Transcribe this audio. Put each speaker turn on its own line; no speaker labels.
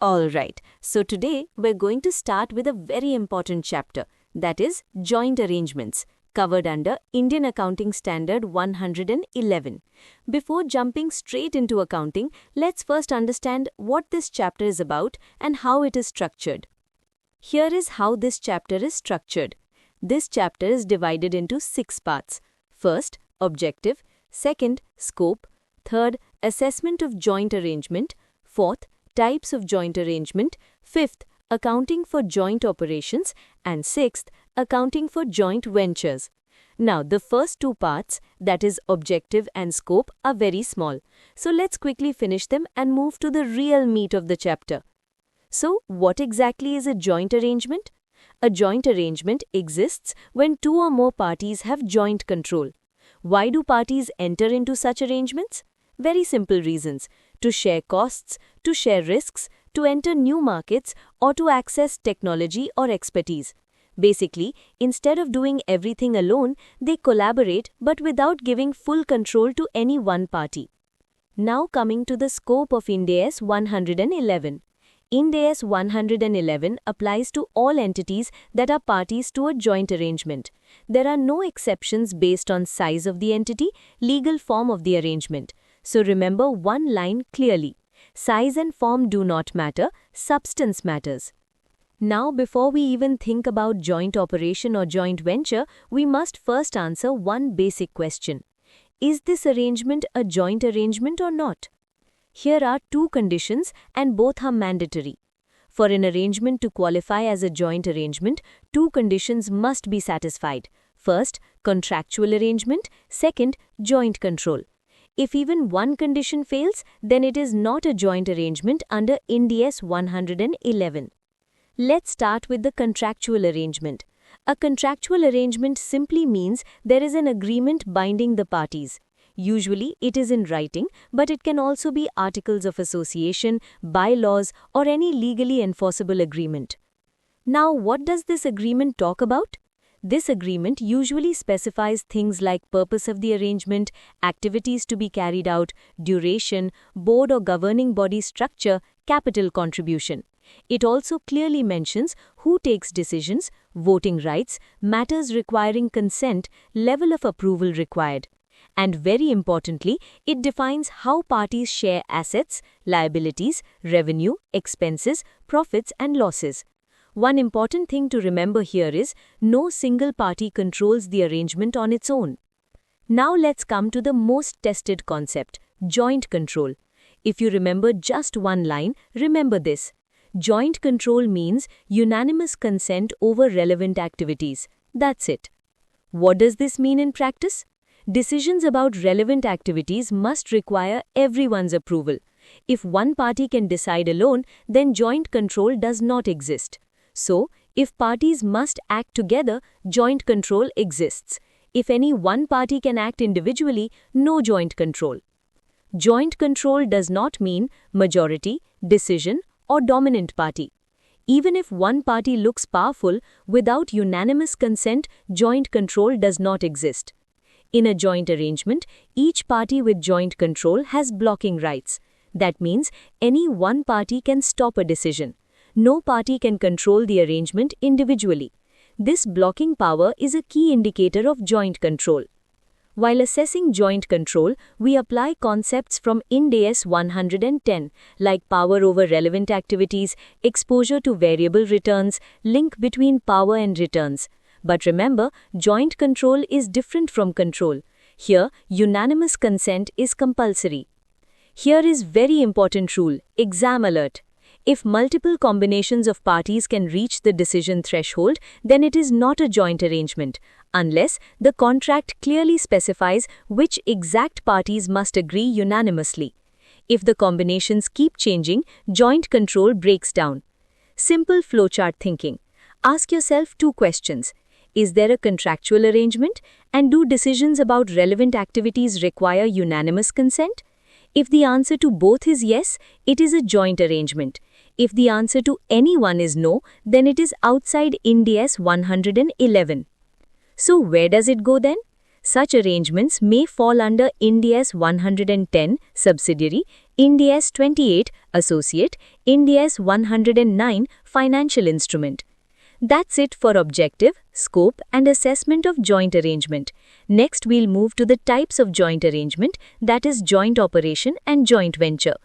Alright, so today we're going to start with a very important chapter, that is joint arrangements, covered under Indian Accounting Standard 111. Before jumping straight into accounting, let's first understand what this chapter is about and how it is structured. Here is how this chapter is structured. This chapter is divided into 6 parts. First, objective. Second, scope. Third, assessment of joint arrangement. Fourth, types of joint arrangement. Fifth, accounting for joint operations. And sixth, accounting for joint ventures. Now, the first 2 parts, that is objective and scope, are very small. So let's quickly finish them and move to the real meat of the chapter. So, what exactly is a joint arrangement? A joint arrangement exists when 2 or more parties have joint control. Why do parties enter into such arrangements? Very simple reasons: to share costs, to share risks, to enter new markets, or to access technology or expertise. Basically, instead of doing everything alone, they collaborate but without giving full control to any one party. Now coming to the scope of Ind AS 111. Ind AS 111 applies to all entities that are parties to a joint arrangement. There are no exceptions based on size of the entity, legal form of the arrangement. So remember one line clearly: size and form do not matter, substance matters. Now, before we even think about joint operation or joint venture, we must first answer one basic question. Is this arrangement a joint arrangement or not? Here are 2 conditions and both are mandatory. For an arrangement to qualify as a joint arrangement, 2 conditions must be satisfied. First, contractual arrangement. Second, joint control. If even one condition fails, then it is not a joint arrangement under Ind AS 111. Let's start with the contractual arrangement. A contractual arrangement simply means there is an agreement binding the parties. Usually, it is in writing, but it can also be articles of association, bylaws, or any legally enforceable agreement. Now, what does this agreement talk about? This agreement usually specifies things like purpose of the arrangement, activities to be carried out, duration, board or governing body structure, capital contribution. It also clearly mentions who takes decisions, voting rights, matters requiring consent, level of approval required. And very importantly, it defines how parties share assets, liabilities, revenue, expenses, profits and losses. One important thing to remember here is no single party controls the arrangement on its own. Now let's come to the most tested concept, joint control. If you remember just one line, remember this. Joint control means unanimous consent over relevant activities. That's it. What does this mean in practice? Decisions about relevant activities must require everyone's approval. If one party can decide alone, then joint control does not exist. So, if parties must act together, joint control exists. If any one party can act individually, no joint control. Joint control does not mean majority, decision, or dominant party. Even if one party looks powerful, without unanimous consent, joint control does not exist. In a joint arrangement, each party with joint control has blocking rights. That means any one party can stop a decision. No party can control the arrangement individually. This blocking power is a key indicator of joint control. While assessing joint control, we apply concepts from Ind AS 110 like power over relevant activities, exposure to variable returns, link between power and returns. But remember, joint control is different from control. Here, unanimous consent is compulsory. Here is very important rule, exam alert. If multiple combinations of parties can reach the decision threshold, then it is not a joint arrangement, unless the contract clearly specifies which exact parties must agree unanimously. If the combinations keep changing, joint control breaks down. Simple flowchart thinking. Ask yourself 2 questions. Is there a contractual arrangement? And do decisions about relevant activities require unanimous consent? If the answer to both is yes, it is a joint arrangement. If the answer to any one is no, then it is outside Ind AS 111. So where does it go then? Such arrangements may fall under Ind AS 110 subsidiary, Ind AS 28 Associate, Ind AS 109 Financial Instrument. That's it for objective, scope and assessment of joint arrangement. Next we'll move to the types of joint arrangement, that is joint operation and joint venture.